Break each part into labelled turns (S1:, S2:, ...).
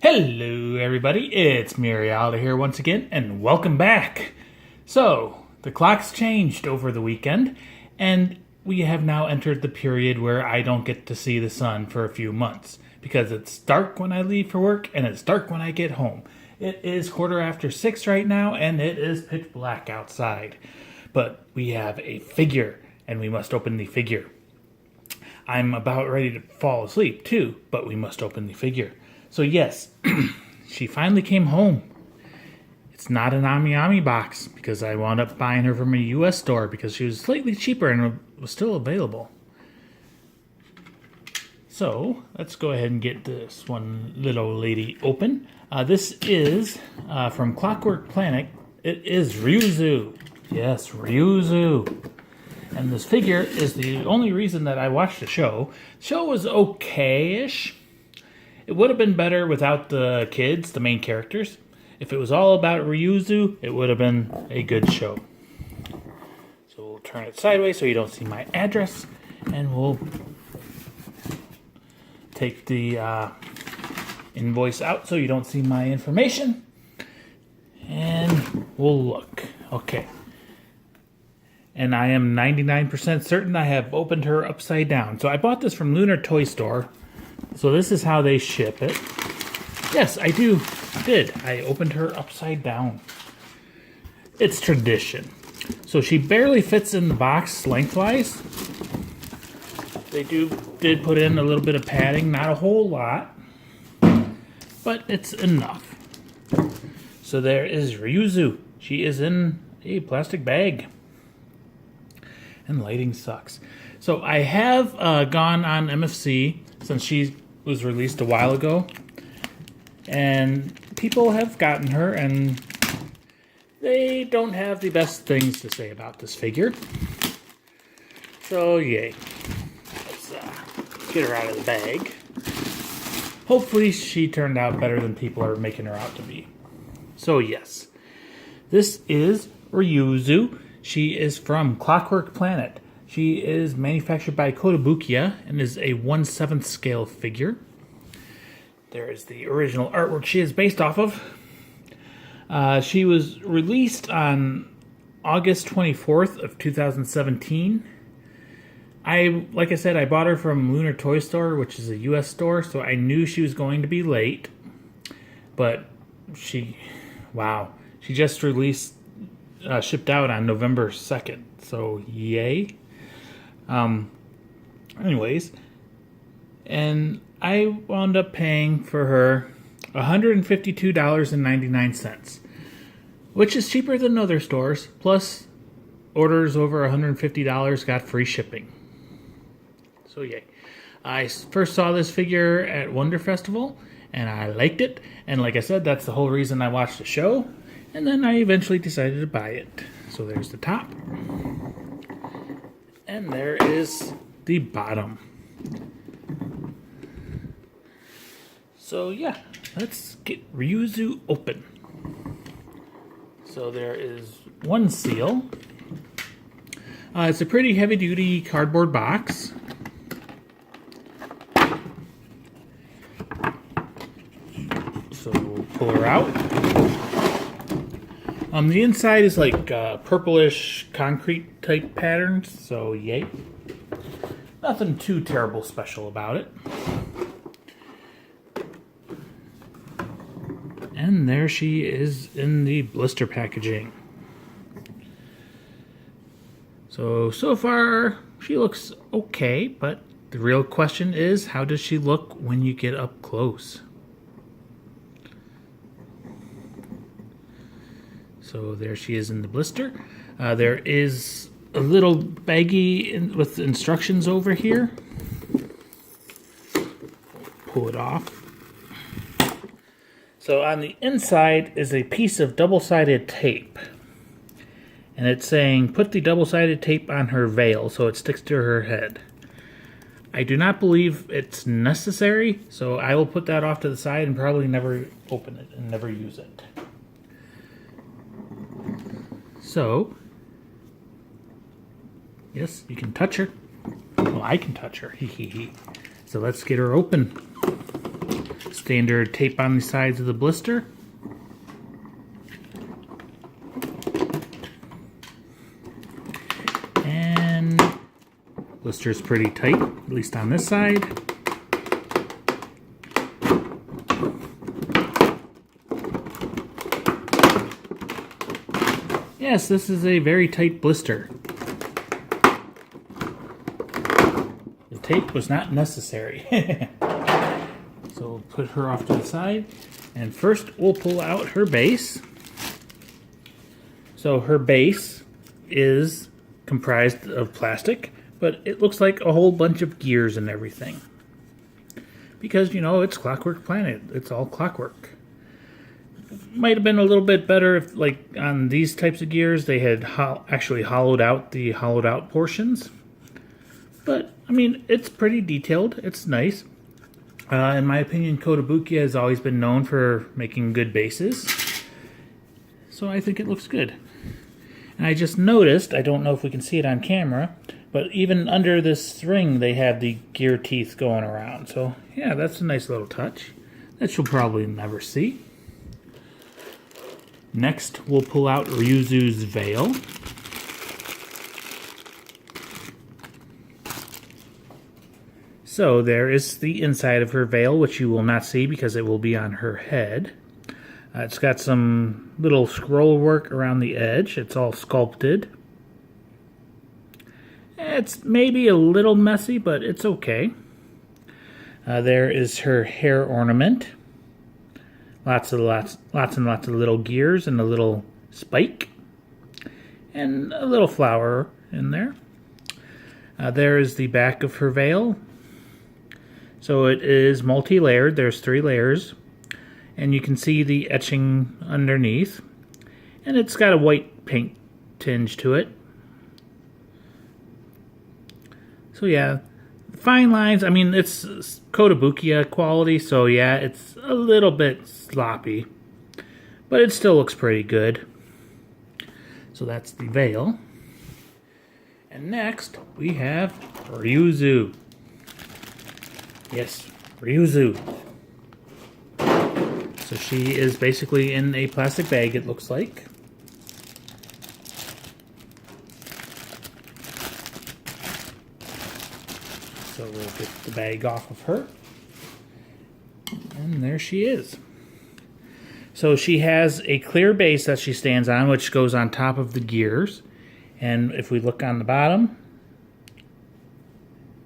S1: Hello everybody, it's Murialda here once again, and welcome back. So, the clock's changed over the weekend, and we have now entered the period where I don't get to see the sun for a few months, because it's dark when I leave for work, and it's dark when I get home. It is 6:15 right now, and it is pitch black outside. But we have a figure, and we must open the figure. I'm about ready to fall asleep too, but we must open the figure. So yes, she finally came home. It's not an Ami box because I wound up buying her from a US store because she was slightly cheaper and was still available. So let's go ahead and get this one little lady open. This is from Clockwork Planet. It is RyuZU. Yes, RyuZU. And this figure is the only reason that I watched the show. The show was okay-ish. It would have been better without the kids, the main characters. If it was all about RyuZU, it would have been a good show. So we'll turn it sideways so you don't see my address. And we'll take the invoice out so you don't see my information. And we'll look. Okay. And I am 99% certain I have opened her upside down. So I bought this from Lunar Toy Store. So this is how they ship it. Yes, I did. I opened her upside down. It's tradition. So she barely fits in the box lengthwise. They did put in a little bit of padding, not a whole lot, but it's enough. So there is RyuZU. She is in a plastic bag. And lighting sucks. So I have gone on MFC since she was released a while ago, and people have gotten her, and they don't have the best things to say about this figure. So yay. Let's get her out of the bag. Hopefully she turned out better than people are making her out to be. So yes, this is RyuZU. She is from Clockwork Planet. She is manufactured by Kotobukiya and is a 1/7 scale figure. There is the original artwork she is based off of. She was released on August 24th of 2017. Like I said, I bought her from Lunar Toy Store, which is a US store, so I knew she was going to be late. But she just released, shipped out on November 2nd, so yay. Anyways, and I wound up paying for her $152.99, which is cheaper than other stores, plus orders over $150 got free shipping. So yay. I first saw this figure at Wonder Festival, and I liked it, and like I said, that's the whole reason I watched the show, and then I eventually decided to buy it. So there's the top. And there is the bottom. So yeah, let's get RyuZU open. So there is one seal. It's a pretty heavy-duty cardboard box. So we'll pull her out. The inside is like purplish concrete type patterns, so yay. Nothing too terrible special about it. And there she is in the blister packaging. So far she looks okay, but the real question is, how does she look when you get up close? So there she is in the blister. There is a little baggie with instructions over here. Pull it off. So on the inside is a piece of double-sided tape. And it's saying, put the double-sided tape on her veil so it sticks to her head. I do not believe it's necessary, so I will put that off to the side and probably never open it and never use it. So, yes, you can touch her. Well, I can touch her. So let's get her open. Standard tape on the sides of the blister. And blister's pretty tight, at least on this side. Yes, this is a very tight blister. The tape was not necessary. So we'll put her off to the side. And first we'll pull out her base. So her base is comprised of plastic, but it looks like a whole bunch of gears and everything. Because, you know, it's Clockwork Planet. It's all clockwork. Might have been a little bit better if, like, on these types of gears, they had actually hollowed out the hollowed out portions. But, I mean, it's pretty detailed. It's nice. In my opinion, Kotobukiya has always been known for making good bases. So I think it looks good. And I just noticed, I don't know if we can see it on camera, but even under this ring, they have the gear teeth going around. So, yeah, that's a nice little touch that you'll probably never see. Next, we'll pull out RyuZu's veil. So there is the inside of her veil, which you will not see because it will be on her head. It's got some little scroll work around the edge. It's all sculpted. It's maybe a little messy, but it's okay. There is her hair ornament. Lots and lots of little gears and a little spike. And a little flower in there. There is the back of her veil. So it is multi-layered. There's 3 layers. And you can see the etching underneath. And it's got a white paint tinge to it. So yeah, fine lines. I mean, it's Kotobukiya quality, so yeah, it's a little bit sloppy. But it still looks pretty good. So that's the veil. And next, we have RyuZu. Yes, RyuZu. So she is basically in a plastic bag, it looks like. So we'll get the bag off of her. And there she is. So she has a clear base that she stands on, which goes on top of the gears. And if we look on the bottom,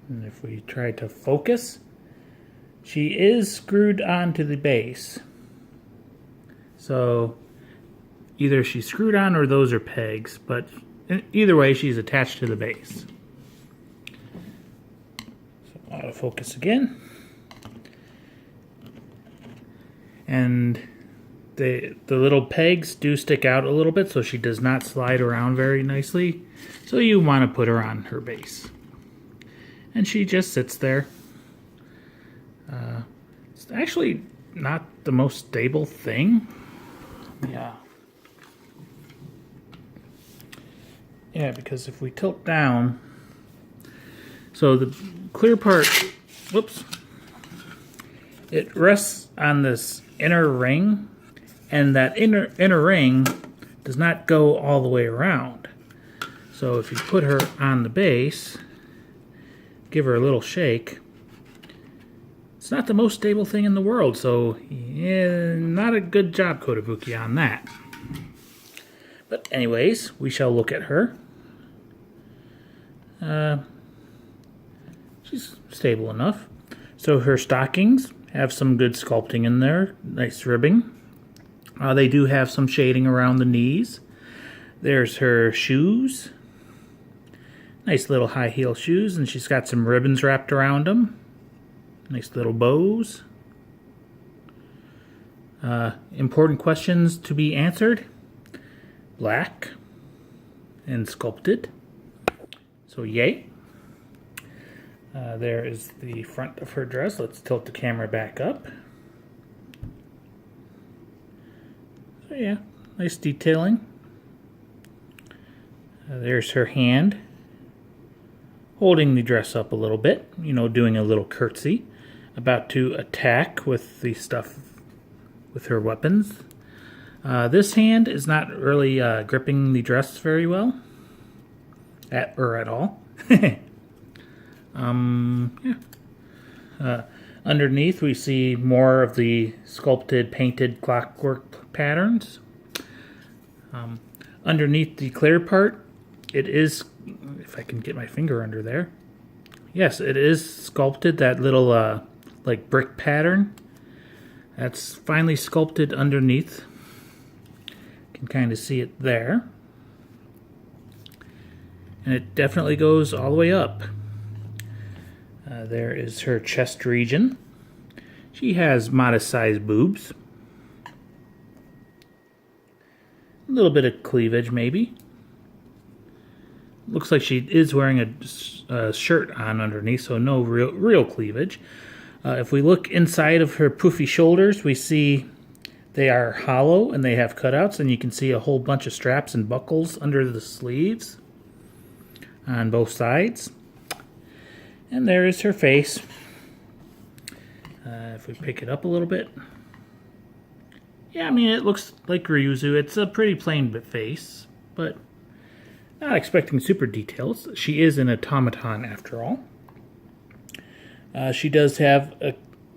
S1: and if we try to focus, she is screwed onto the base. So either she's screwed on or those are pegs, but either way, she's attached to the base. So autofocus again. And the little pegs do stick out a little bit, so she does not slide around very nicely. So you want to put her on her base. And she just sits there. It's actually not the most stable thing. Yeah. Yeah, because if we tilt down, so the clear part, whoops, it rests on this inner ring, and that inner ring does not go all the way around. So if you put her on the base, give her a little shake, it's not the most stable thing in the world, so yeah, not a good job, Kotobukiya, on that. But anyways, we shall look at her. She's stable enough. So her stockings have some good sculpting in there, nice ribbing. They do have some shading around the knees. There's her shoes. Nice little high heel shoes, and she's got some ribbons wrapped around them. Nice little bows. Important questions to be answered. Black and sculpted. So yay. There is the front of her dress. Let's tilt the camera back up. So yeah, nice detailing. There's her hand holding the dress up a little bit, you know, doing a little curtsy. about to attack with the stuff, with her weapons. This hand is not really gripping the dress very well, at all. Underneath we see more of the sculpted, painted clockwork patterns. Underneath the clear part, it is, if I can get my finger under there, yes, it is sculpted, that little like brick pattern. That's finely sculpted underneath. You can kind of see it there. And it definitely goes all the way up. There is her chest region. She has modest-sized boobs. A little bit of cleavage, maybe. Looks like she is wearing a shirt on underneath, so no real cleavage. If we look inside of her poofy shoulders, we see they are hollow and they have cutouts, and you can see a whole bunch of straps and buckles under the sleeves on both sides. And there is her face. If we pick it up a little bit. Yeah, I mean, it looks like RyuZU. It's a pretty plain face, but not expecting super details. She is an automaton after all. She does have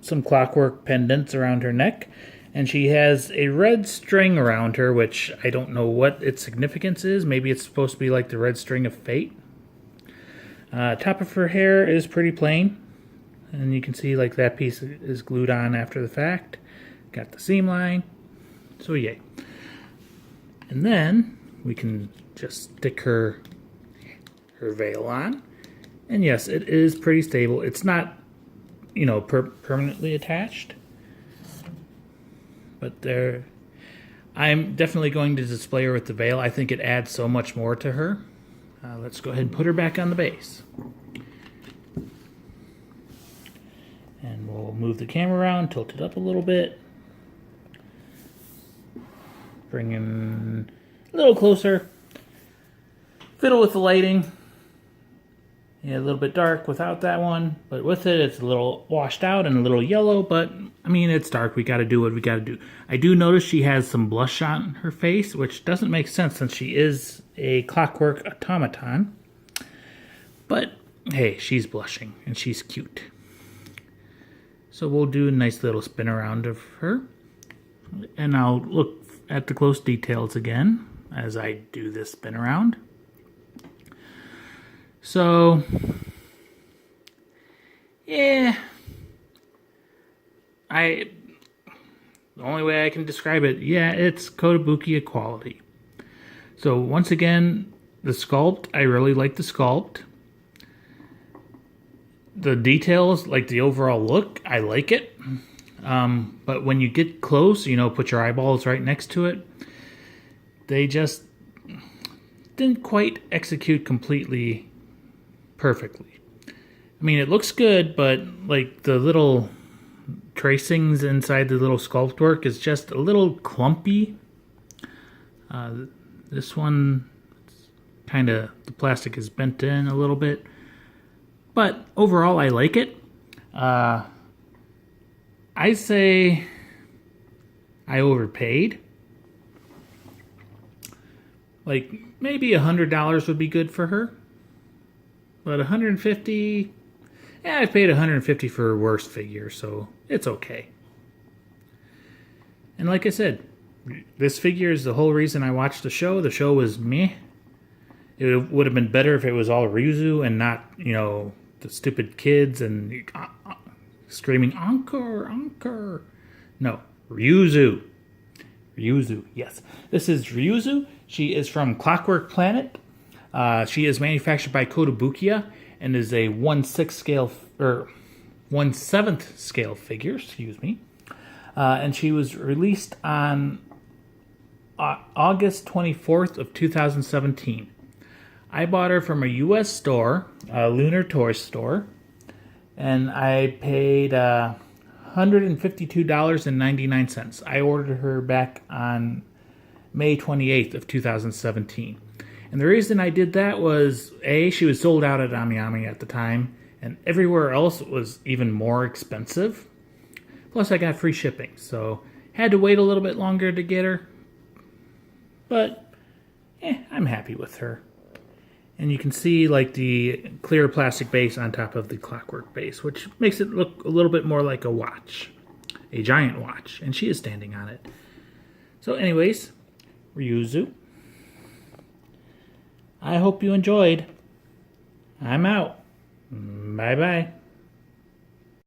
S1: some clockwork pendants around her neck, and she has a red string around her, which I don't know what its significance is. Maybe it's supposed to be like the red string of fate. Top of her hair is pretty plain, and you can see like that piece is glued on after the fact. Got the seam line, so yay. And then we can just stick her veil on, and yes, it is pretty stable. It's not, you know, permanently attached, but there, I'm definitely going to display her with the veil. I think it adds so much more to her. Let's go ahead and put her back on the base. And we'll move the camera around, tilt it up a little bit. Bring in a little closer. Fiddle with the lighting. Yeah, a little bit dark without that one, but with it, it's a little washed out and a little yellow, but I mean, it's dark. We got to do what we got to do. I do notice she has some blush on her face, which doesn't make sense since she is a clockwork automaton. But hey, she's blushing and she's cute. So we'll do a nice little spin around of her, and I'll look at the close details again as I do this spin around. So, yeah, the only way I can describe it, yeah, it's Kotobukiya quality. So once again, the sculpt, I really like the sculpt. The details, like the overall look, I like it. But when you get close, you know, put your eyeballs right next to it, they just didn't quite execute completely perfectly. I mean, it looks good, but like the little tracings inside the little sculpt work is just a little clumpy. This one, kind of, the plastic is bent in a little bit. But overall, I like it. I say I overpaid. Like, maybe $100 would be good for her. But $150, yeah, I paid $150 for a worse figure, so it's okay. And like I said, this figure is the whole reason I watched the show. The show was meh. It would have been better if it was all RyuZU and not, you know, the stupid kids and screaming, "Encore, encore." No, RyuZU. RyuZU, yes. This is RyuZU. She is from Clockwork Planet. She is manufactured by Kotobukiya and is a 1/6 scale, or 1/7 scale figure, excuse me. And she was released on August 24th of 2017. I bought her from a U.S. store, a Lunar Toy store, and I paid $152.99. I ordered her back on May 28th of 2017. And the reason I did that was, A, she was sold out at Ami at the time, And everywhere else it was even more expensive. Plus I got free shipping, so had to wait a little bit longer to get her. But I'm happy with her. And you can see like the clear plastic base on top of the clockwork base, which makes it look a little bit more like a watch. A giant watch. And she is standing on it. So anyways, RyuZU. I hope you enjoyed. I'm out. Bye-bye.